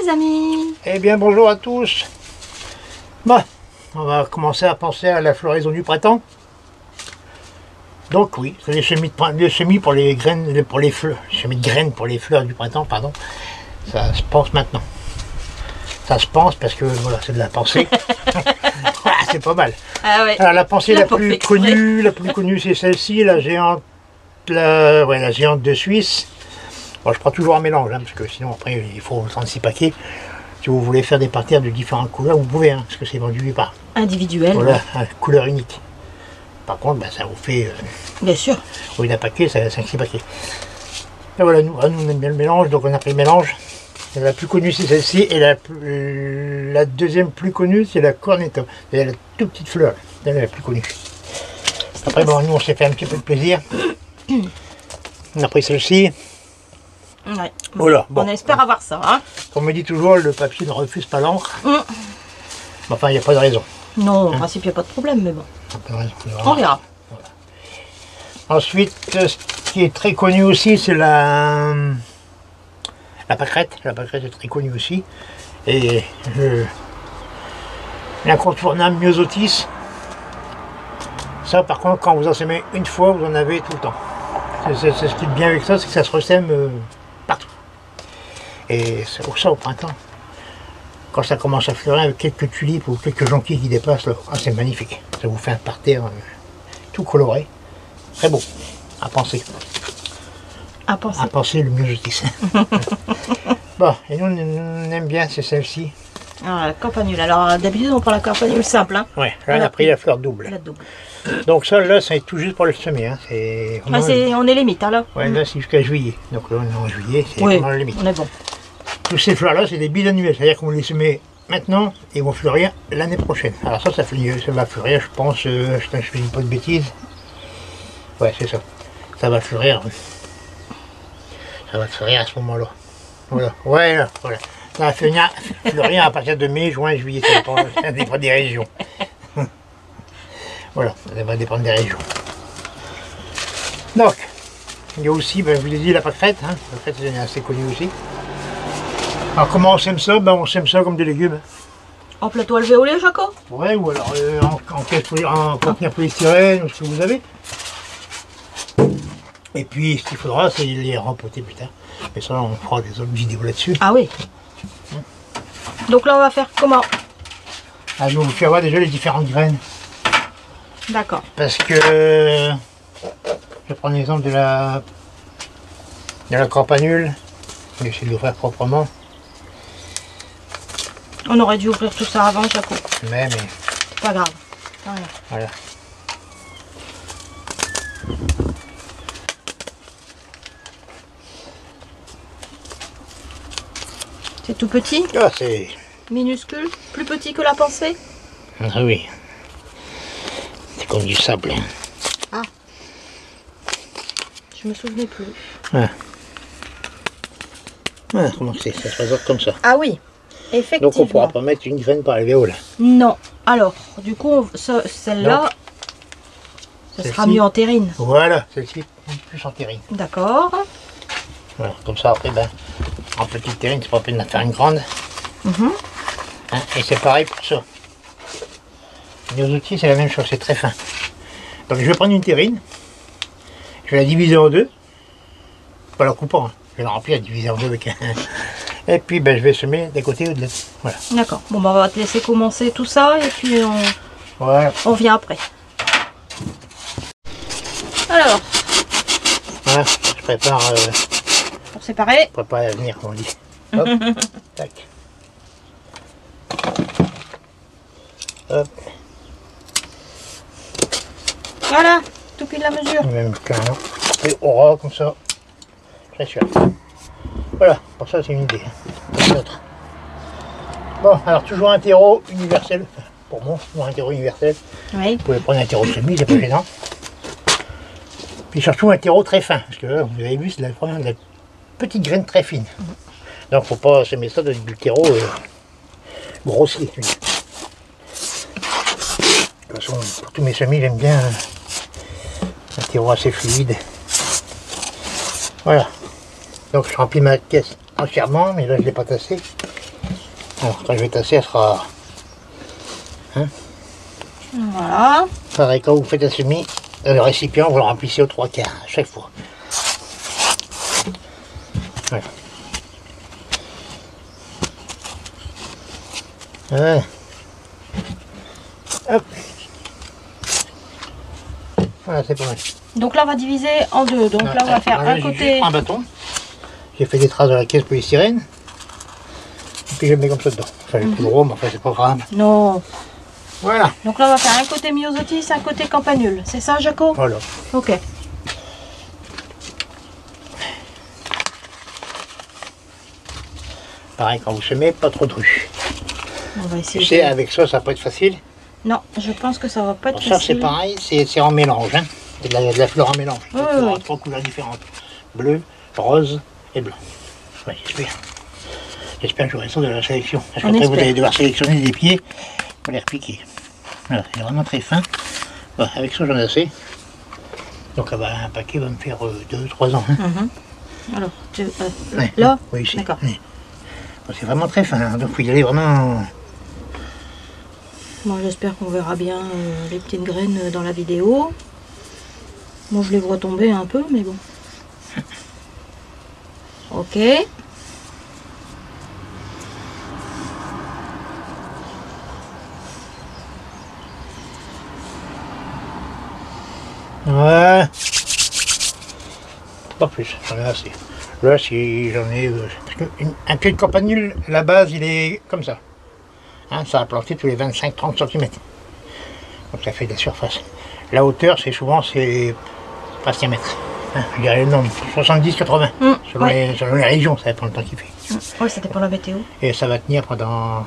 les amis. Eh bien bonjour à tous. Bon, on va commencer à penser à la floraison du printemps. Donc oui, c'est les semis pour les graines, pour les fleurs, semis de graines pour les fleurs du printemps, pardon. Ça se pense maintenant. Ça se pense parce que voilà, c'est de la pensée. Voilà, c'est pas mal. Ah ouais. Alors, la pensée la plus connue, c'est celle-ci, la géante de Suisse. Bon, je prends toujours un mélange, hein, parce que sinon après il faut 36 paquets. Si vous voulez faire des parterres de différentes couleurs, vous pouvez, hein, parce que c'est vendu par individuel. Voilà, couleur unique. Par contre, ben, ça vous fait bien sûr. Au lieu d'un paquet, ça 5-6 paquets. Et voilà, nous on aime bien le mélange, donc on a pris le mélange. Et la plus connue c'est celle-ci, et la deuxième plus connue c'est la cornetto. C'est la toute petite fleur, elle est la plus connue. Après bon, nous on s'est fait un petit peu de plaisir. On a pris celle-ci. Ouais. Voilà, bon, on espère avoir ça. Hein. Comme on me dit toujours, le papier ne refuse pas l'encre. Enfin, il n'y a pas de raison. Non, en principe, il n'y a pas de problème, mais bon. Pas de raison, on verra. Voilà. Ensuite, ce qui est très connu aussi, c'est la pâquerette. La pâquerette est très connue aussi. Et l'incontournable myosotis. Ça, par contre, quand vous en semez une fois, vous en avez tout le temps. C'est ce qui est bien avec ça, c'est que ça se ressème partout. Et c'est pour ça au printemps, quand ça commence à fleurir avec quelques tulipes ou quelques jonquilles qui dépassent, là, c'est magnifique. Ça vous fait un parterre tout coloré. Très beau. À penser. À penser. À penser le myosotis. Bon, et nous on aime bien, c'est celle-ci. Ah, la campanule. Alors d'habitude on prend la campanule simple. Hein. Ouais, là on a pris la fleur double. La double. Donc ça là, c'est tout juste pour le semer. Hein. On est limite hein, là. Ouais, là c'est jusqu'à juillet. Donc là on est en juillet, c'est vraiment la limite. On est bon. Toutes ces fleurs-là, c'est des bisannuelles, c'est-à-dire qu'on les semer maintenant et ils vont fleurir l'année prochaine. Alors ça va fleurir, je pense, je ne dis pas de bêtises. Ouais, c'est ça. Ça va fleurir. Ça va fleurir à ce moment-là. Voilà. Ouais, là, voilà. Ça va fleurir à partir de mai, juin, juillet, ça dépend des régions. Voilà, ça va dépendre des régions. Donc, il y a aussi, ben, je vous l'ai dit, la pâquerette. Hein. La pâquerette, c'est assez connu aussi. Alors comment on sème ça? Ben, on sème ça comme des légumes. En plateau alvéolé, Jaco? Ouais, ou alors en contenir polystyrène, ou ce que vous avez. Et puis ce qu'il faudra, c'est les rempoter plus tard. Mais ça, on fera des autres vidéos là-dessus. Ah oui. Donc là, on va faire comment? Ah, je vais vous faire voir déjà les différentes graines. D'accord. Parce que je vais prendre l'exemple de la campanule. Je vais essayer de l'ouvrir proprement. On aurait dû ouvrir tout ça avant, Jaco. Mais... c'est pas grave. Rien. Voilà. C'est tout petit? Ah, c'est... minuscule? Plus petit que la pensée? Ah oui. C'est comme du sable. Ah. Je me souvenais plus. Ah. Ah, comment c'est? Ça se présente comme ça. Ah oui, effectivement. Donc on ne pourra pas mettre une graine par alvéole. Non. Alors, du coup, celle-là, ça sera mieux en terrine. Voilà, celle-ci plus en terrine. D'accord. Voilà, comme ça après, ben, en petite terrine, c'est pas la peine de faire une grande. Hein, et c'est pareil pour ça. Les outils, c'est la même chose, c'est très fin. Donc je vais prendre une terrine, je vais la diviser en deux, pas la coupant, hein. Je vais la remplir, diviser en deux avec un... Et puis ben, je vais semer d'un côté ou de l'autre. Voilà. D'accord, bon ben, on va te laisser commencer tout ça et puis on vient après. Alors, voilà, je prépare... pour séparer. Je prépare à venir, comme on dit. Hop, tac. Hop. Voilà, tout pile la mesure. Même carrément. Et aura comme ça. Très sûr. Voilà, pour ça c'est une idée. Bon, alors toujours un terreau universel. Pour moi, toujours un terreau universel. Oui. Vous pouvez prendre un terreau semi, c'est pas gênant. Puis surtout un terreau très fin. Parce que là, vous avez vu, c'est la petite graine très fine. Donc faut pas semer ça dans du terreau grossier. De toute façon, pour tous mes semis, j'aime bien un terreau assez fluide. Voilà. Donc je remplis ma caisse entièrement, mais là je ne l'ai pas tassé. Alors quand je vais tasser, elle sera Voilà. pareil. Quand vous faites un semis, le récipient, vous le remplissez aux 3/4 à chaque fois. Voilà. Voilà. Hop. Voilà, c'est pas mal. Donc là, on va diviser en deux. Donc là, on va faire un côté. Un bâton. J'ai fait des traces dans la caisse polystyrène. Et puis je le mets comme ça dedans. Enfin, j'ai plus gros, mais enfin, c'est pas grave. Non. Voilà. Donc là, on va faire un côté myosotis, un côté campanule. C'est ça, Jaco? Voilà. Ok. Pareil, quand vous semez, pas trop de ruches. On va Tu essayer. sais, avec ça, ça va pas être facile. Non, je pense que ça va pas être Pour ça, c'est facile. pareil, c'est en mélange. Hein. C'est de la fleur en mélange. Oui, Donc, il y aura oui. 3 couleurs différentes. Bleu, rose et blanc. Ouais, j'espère. J'espère que j'aurai ça de la sélection. Parce On qu'après, vous espère. allez devoir sélectionner des pieds pour les repiquer. Voilà, c'est vraiment très fin. Voilà, avec ça, j'en ai assez. Donc, un paquet va me faire 2-3 ans. Hein. Alors, Ouais, là? oui, ici. D'accord. Oui. Bon, c'est vraiment très fin. Hein. Donc, il faut y aller vraiment. Moi, j'espère qu'on verra bien les petites graines dans la vidéo. Bon, je les vois tomber un peu, mais bon. Ok. Ouais. Pas plus, j'en ai assez. Là, si j'en ai. Parce un pied de campanule, la base, il est comme ça. Hein, ça a planté tous les 25-30 cm. Donc ça fait de la surface. La hauteur, c'est souvent presque 1 mètre. Hein, je dirais non, 70-80. Selon, ouais. selon les régions, ça dépend le temps qu'il fait. Oui, ça dépend de la météo. Et ça va tenir pendant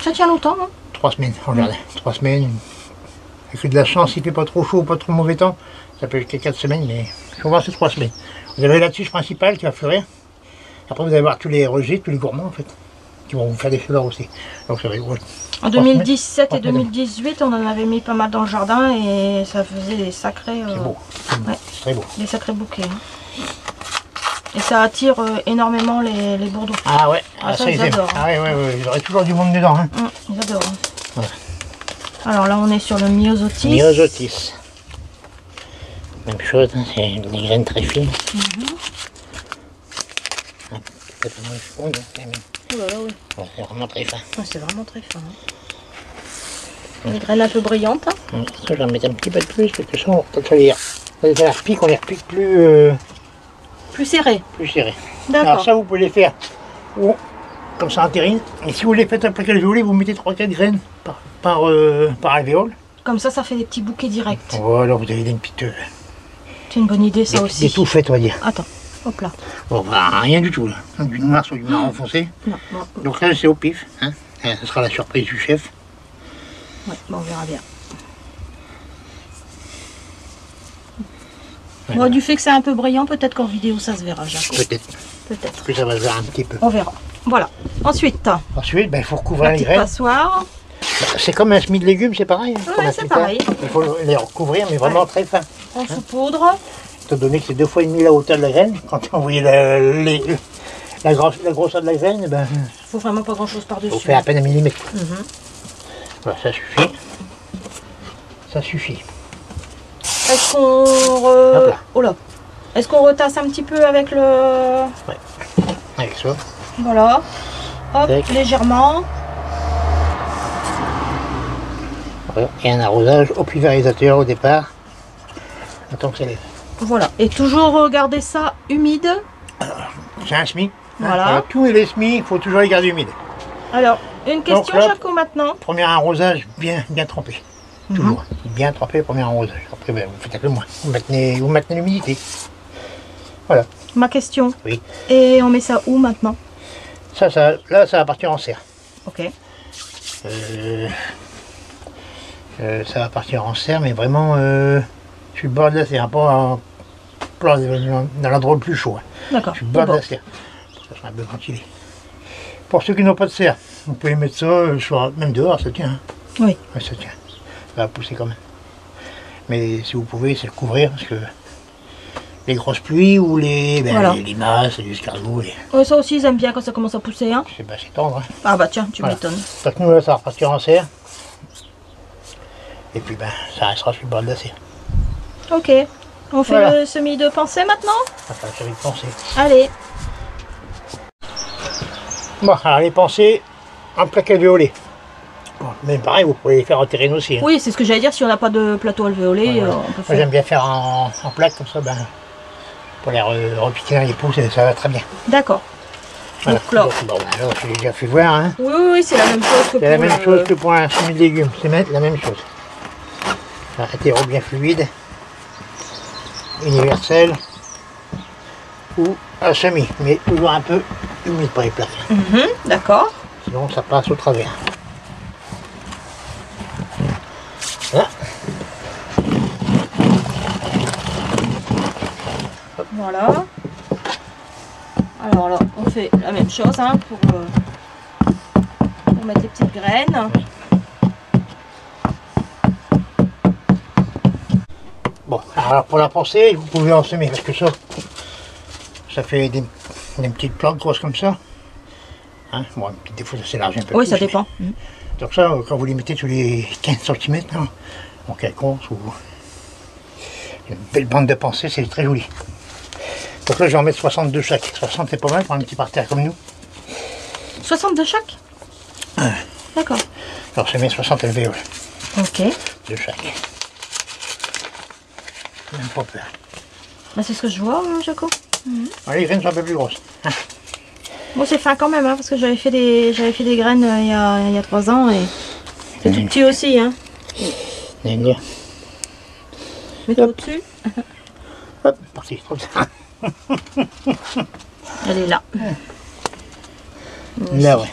Ça tient longtemps, hein? 3 semaines en jardin. 3 semaines. Avec de la chance, il fait pas trop chaud, pas trop mauvais temps. Ça peut être 4 semaines, mais souvent c'est 3 semaines. Vous avez la tige principale qui va fleurir. Après, vous allez voir tous les rejets, tous les gourmands en fait, qui vont vous faire des fleurs aussi. Donc ça va être gros. En 2017 et 2018, on en avait mis pas mal dans le jardin et ça faisait des sacrés, C'est beau. ouais. C'est très beau. des sacrés bouquets. Hein. Et ça attire énormément les bourdeaux. Ah ouais, Ah, ça, ils ils aiment. adorent. Ah ouais, il y aurait toujours du monde dedans. Hein. Ils adorent. Hein. Voilà. Alors là, on est sur le myosotis. Myosotis. Même chose, hein, c'est des graines très fines. C'est pas moins fond, Oh là là, oui. c'est vraiment très fin. Ouais, c'est vraiment très fin. Hein. Les graines un peu brillantes. Hein. Ça, j'en mets un petit peu de plus, parce que ça, quand on les repique, on les repique plus, Plus serré. plus serrés. Alors D'accord. ça, vous pouvez les faire comme ça en terrine. Et si vous les faites après alvéolé, vous mettez 3-4 graines par alvéole. Comme ça fait des petits bouquets directs. Voilà, vous avez une petite... C'est une bonne idée, ça aussi. Des tout faites, on va dire. Attends, hop là. Bon, bah, rien du tout, là. Du noir sur du marron foncé. Non, non. Donc là, c'est au pif. Hein. Ce sera la surprise du chef. Ouais, bon, on verra bien. Ouais. Bon, du fait que c'est un peu brillant, peut-être qu'en vidéo ça se verra, Jaco. Peut-être Peut-être. que ça va se voir un petit peu. On verra. Voilà. Ensuite, Ensuite, il faut recouvrir la les petite graines. passoire. C'est comme un semis de légumes, c'est pareil. Hein, Ouais, comme un c'est pita. pareil. Il faut les recouvrir, mais vraiment très fin. On saupoudre. Étant donné que c'est 2 fois et demi la hauteur de la graine, quand vous voyez la grosseur de la graine, ben, Il faut vraiment pas grand chose par-dessus. vous fait à peine 1 millimètre. Mhm. Voilà, ça suffit. Ça suffit. Est-ce qu'on Hop là. Oh là. Est-ce qu'on retasse un petit peu avec le... Avec ça. Voilà. Hop, Tac. légèrement. Voilà. Et un arrosage au pulvérisateur au départ. Attends que ça lève. Voilà. Et toujours garder ça humide. C'est un semis. Voilà. Tous les semis, il faut toujours les garder humides. Alors, une question, là- Jaco, maintenant. Premier arrosage bien trempé. Mhm. Toujours. Bien trempé, premier arrosage. Après, ben, vous faites avec le moins. Vous maintenez l'humidité. Voilà. Ma question. Oui. Et on met ça où maintenant? Là, ça va partir en serre. Ok. Ça va partir en serre, mais vraiment sur le bord de la serre, pas dans l'endroit le plus chaud. Hein. D'accord. Sur le bord de la serre. Pour que ça soit un peu ventilé. Pour ceux qui n'ont pas de serre, vous pouvez mettre ça même dehors, ça tient. Hein. Oui. Ouais, ça tient. Ça va pousser quand même. Mais si vous pouvez, c'est le couvrir parce que les grosses pluies ou les, Voilà. les limaces, les escargots. Ouais, ça aussi, ils aiment bien quand ça commence à pousser. Hein. C'est tendre. Hein. Ah bah tiens, tu Voilà. m'étonnes. Donc nous là, ça va repartir en serre. Et puis ça restera sur le bord de la serre. Ok. On fait Voilà. le semis de pensée maintenant? Enfin, j'avais pensé. Allez. Bon, alors les pensées en plaque alvéolée. Bon, mais pareil, vous pouvez les faire en terrain aussi. Hein. Oui, c'est ce que j'allais dire. Si on n'a pas de plateau alvéolé, Voilà. on peut Moi faire. j'aime bien faire en plaque comme ça, pour les repiquer dans les pousses, ça va très bien. D'accord. Voilà. Donc là. Bon, alors j'ai déjà fait voir. Hein. Oui, c'est la même chose que pour C'est la même le- chose que pour un semis de légumes, c'est mettre la même chose. Un terreau bien fluide, universel ou un semis, mais toujours un peu humide pour les plaques. Mhm, d'accord. Sinon ça passe au travers. Voilà. Voilà. Alors là, on fait la même chose hein, pour mettre les petites graines. Bon, alors pour la pensée, vous pouvez en semer parce que ça fait des petites plantes grosses comme ça. Hein, bon, des fois ça s'élargit un peu Oui, plus, ça mais- dépend. Donc ça, quand vous les mettez tous les 15 cm, en quinconce ou une belle bande de pensée, c'est très joli. Donc là, je vais en mettre 62 chaque. 60, c'est pas mal pour un petit parterre comme nous. 60 de chaque? D'accord. Alors, je mets 60 alvéoles Ok. de chaque. Même pas peur. Bah, c'est ce que je vois, hein, Jaco. Alors, les graines sont un peu plus grosses. Bon, c'est fin quand même, hein, parce que j'avais fait des graines il y a 3 ans et c'est tout petit aussi. Hein. Hop, Mets-toi au-dessus. parti, comme ça. Elle est là. Là, ouais.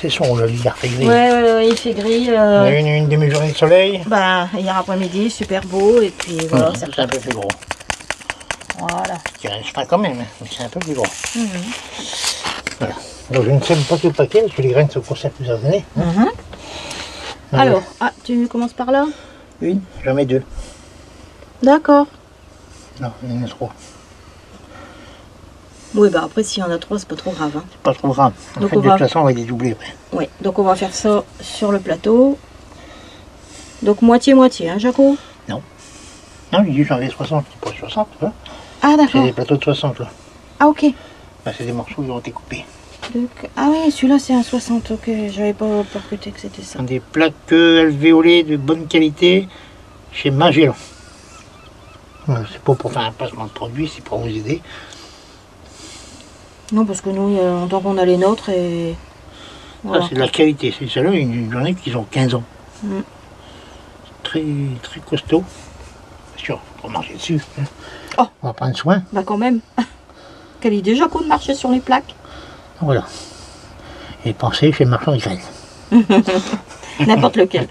C'est son, le lit, fait gris. Ouais, il fait gris. On a une demi-journée de soleil. Bah, hier après-midi, super beau, et puis voilà. ça- C'est un peu plus gros. Voilà. Il reste pas quand même, hein, mais c'est un peu plus gros. Voilà. Donc je ne sème pas tout le paquet parce que les graines se conservent plusieurs années. Mhm. Alors, tu commences par là? Une, j'en mets deux. D'accord. Non, il y en a trois. Oui, bah après, s'il y en a 3, c'est pas trop grave. Hein. Pas trop grave. En Donc fait, on de va- toute façon, on va les doubler après. Oui, donc on va faire ça sur le plateau. Donc moitié-moitié, hein, Jaco? Non, il dit j'en ai 60, c'est pas 60, tu vois. Ah, C'est d'accord. des plateaux de 60 là. Ah, ok. Ben, c'est des morceaux qui ont été coupés. Donc, ah oui, celui-là, c'est un 60. Ok, j'avais pas percuté que c'était Ce ça. sont des plaques alvéolées de bonne qualité chez Magellan. Voilà, c'est pas pour faire un placement de produit, c'est pour vous aider. Non, parce que nous, tant qu'on a les nôtres et... Voilà. Ça, c'est de la qualité. C'est celle-là, il y en a qui ont 15 ans. Mm. Très, très costaud. Bien sûr, faut marcher dessus. Hein. Oh. On va prendre soin. Bah quand même. Quelle idée, Jaco, de marcher sur les plaques. Voilà. Et pensez chez le marchand de graines. N'importe lequel.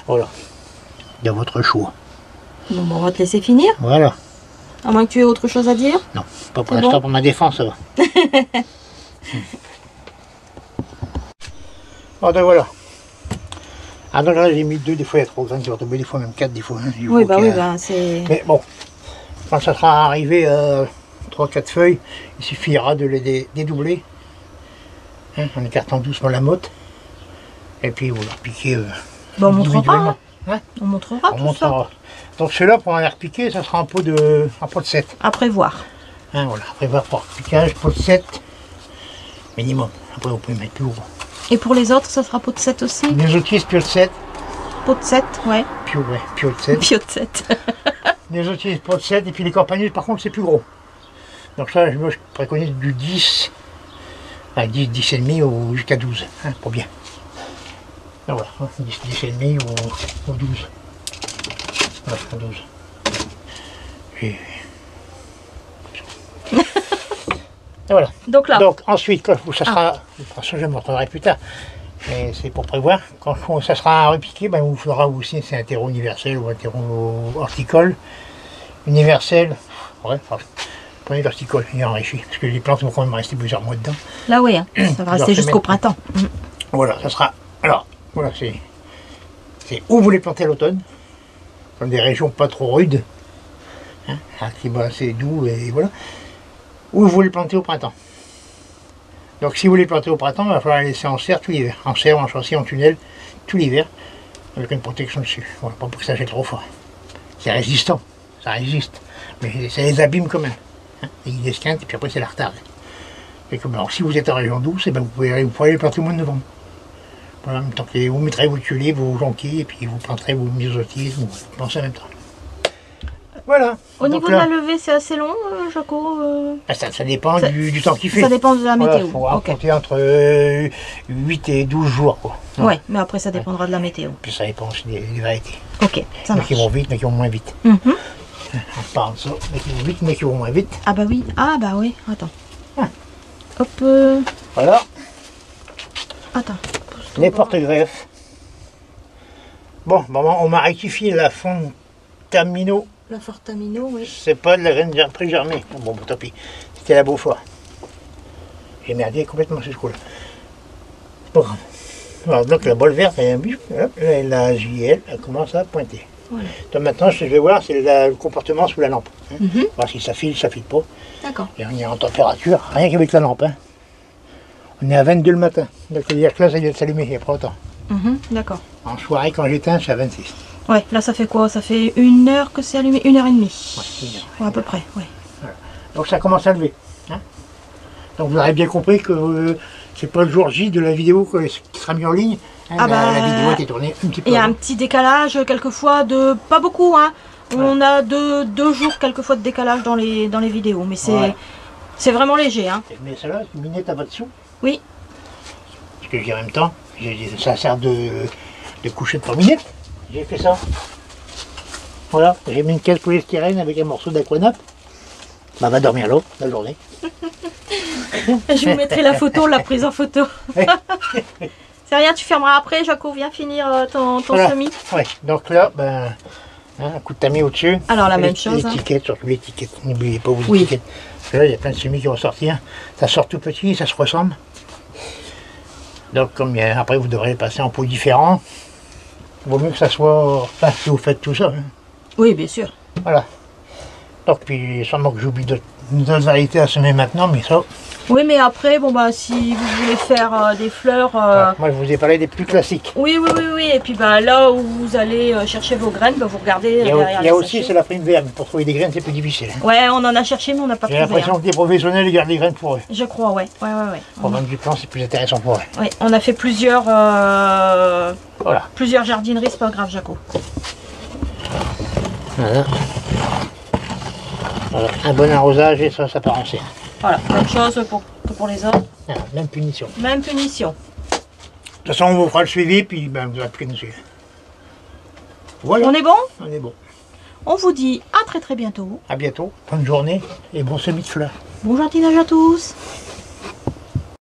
Voilà. De votre choix. Bon, bah, on va te laisser finir. Voilà. À moins que tu aies autre chose à dire. Non, pas pour C'est l'instant, bon pour ma défense, ça va. Bon, donc voilà. Ah donc là, j'ai mis deux, des fois il y a trop de graines qui vont tomber, des fois même 4, des fois. Hein, Oui, bah oui, bah c'est... Mais bon, quand ça sera arrivé à 3-4 feuilles, il suffira de les dédoubler, hein, en écartant doucement la motte. Et puis vous leur piquez Bah, on montrera. individuellement. Hein. On montrera On tout ça. montrera. Donc ceux-là, pour en les repiquer, ça sera un pot de 7. Après voir. Hein, voilà, après voir pour piquage, pot de 7 minimum. Après vous pouvez mettre plus gros. Et pour les autres, ça sera pot de 7 aussi. Les autistes, pio de 7. Pot de 7, ouais. Pio de 7. Pio de 7. Les autistes, pot de 7. Et puis les campagneuses, par contre, c'est plus gros. Donc ça, moi, je préconise du 10, enfin 10 et demi ou jusqu'à 12, hein, pour bien. Donc voilà, hein, 10 et demi ou 12. Voilà, 12. Et voilà. Donc là, Donc ensuite, quand ça sera, ça je me reprendrai plus tard, mais c'est pour prévoir, quand ça sera repiqué, ben, on vous fera aussi, c'est un terreau universel ou un terreau horticole. Universel, ouais, enfin, prenez l'horticole, il est enrichi, parce que les plantes vont quand même rester plusieurs mois dedans. là oui, hein. Ça va rester jusqu'au printemps. Voilà, ça sera, alors, voilà, c'est où vous les plantez à l'automne, dans des régions pas trop rudes, hein, un climat assez doux, et voilà, ou vous les plantez au printemps. Donc si vous les plantez au printemps, il va falloir les laisser en serre tout l'hiver, en serre, en châssis, en tunnel, tout l'hiver, avec une protection dessus, voilà, pas pour que ça gèle trop fort. C'est résistant, ça résiste, mais ça les abîme quand même. Hein. Ils esquintent et puis après c'est la retarde. Et comme, alors, si vous êtes en région douce, ben, vous pourrez les planter au mois de novembre. Voilà, en même temps que vous mettrez vos tulipes, vos jonquilles, et puis vous planterez vos myosotis, vous plantez en même temps. Voilà. Au donc niveau là, de la levée, c'est assez long, Jaco ça dépend du temps qu'il fait. Ça dépend de la Voilà, météo. faut Ok. compter entre 8 et 12 jours. Quoi. Ouais, mais après ça dépendra de la météo. Puis ça dépend aussi des variétés. Ok, ça Mais marche. qui vont vite, mais qui vont moins vite. Mhm. On parle de ça, mais qui vont vite, mais qui vont moins vite. Ah bah oui, attends. Ah. Hop, Voilà, attends. les porte-greffes. Bon, maman, on m'a rectifié la Fontamino. La Fortamino, oui. C'est pas de la graine pré-germée. Bon, tant pis. C'était la Beaufort. J'ai merdé complètement ce coup-là. C'est pas grave. Alors, donc la bolle verte, elle a un but. Hop, là, la JL, elle commence à pointer. Voilà. Donc maintenant, ce que je vais voir, c'est le comportement sous la lampe. Hein. Mhm. Voir si ça file pas. D'accord. Et on est en température, rien qu'avec la lampe. Hein. On est à 22 le matin. Donc c'est-à-dire que là, ça vient de s'allumer il n'y a pas longtemps. Mhm, d'accord. En soirée, quand j'éteins, je suis à 26. Ouais, là ça fait quoi? Ça fait 1 heure que c'est allumé, 1 h 30. Ouais, une heure. Ouais, à peu près, ouais. Voilà. Donc ça commence à lever. Hein. Donc vous aurez bien compris que c'est pas le jour J de la vidéo qui sera mise en ligne. Hein. Ah bah, la vidéo a été tournée un petit peu Il y a un avant. petit décalage, quelquefois, de pas beaucoup, hein. On a deux jours, quelquefois, de décalage dans les vidéos, mais Ouais. c'est vraiment léger, hein. Mais ça là, une minette à votre dessous. Oui. Parce que j'ai en même temps, ça sert de coucher de minette. J'ai fait ça. Voilà, j'ai mis une caisse polystyrène avec un morceau d'aquanap. Bah, va dormir l'eau, la journée. Je vous mettrai la photo, la prise en photo. C'est rien, tu fermeras après, Jaco, viens finir ton Voilà. semis. Ouais, donc là, ben, un coup de tamis au-dessus. Alors, la Et même chose, hein. L'étiquette, surtout l'étiquette. N'oubliez pas vos Oui. étiquettes. Parce que là, il y a plein de semis qui vont sortir. Ça sort tout petit, ça se ressemble. Donc, comme après, vous devrez passer en pots différents. Il vaut mieux que ça soit. Enfin, si vous faites tout ça. Hein. Oui, bien sûr. Voilà. Donc, puis, sûrement que j'oublie d'autres variétés à semer maintenant, mais ça. Oui, mais après, bon bah si vous voulez faire des fleurs... Voilà. Moi, je vous ai parlé des plus classiques. Oui, et puis bah là où vous allez chercher vos graines, bah, vous regardez Il y derrière a les aussi, sachets. c'est la prime verte. Pour trouver des graines, c'est plus difficile. Hein. Ouais, on en a cherché, mais on n'a pas J'ai trouvé. l'impression Hein. que les professionnels ils gardent les graines pour eux. Je crois, ouais. Pour vendre du plan, c'est plus intéressant pour eux. Ouais, on a fait plusieurs jardineries, c'est pas grave, Jaco. Voilà. Voilà. Un bon arrosage et ça part en serre. Voilà, même chose que pour les autres. Voilà, même punition. Même punition. De toute façon, on vous fera le suivi, puis ben, vous n'aurez plus qu'à nous suivre. Voilà, On est bon? on est bon. On vous dit à très bientôt. À bientôt, bonne journée et bon semis de fleurs. Bon jardinage à tous.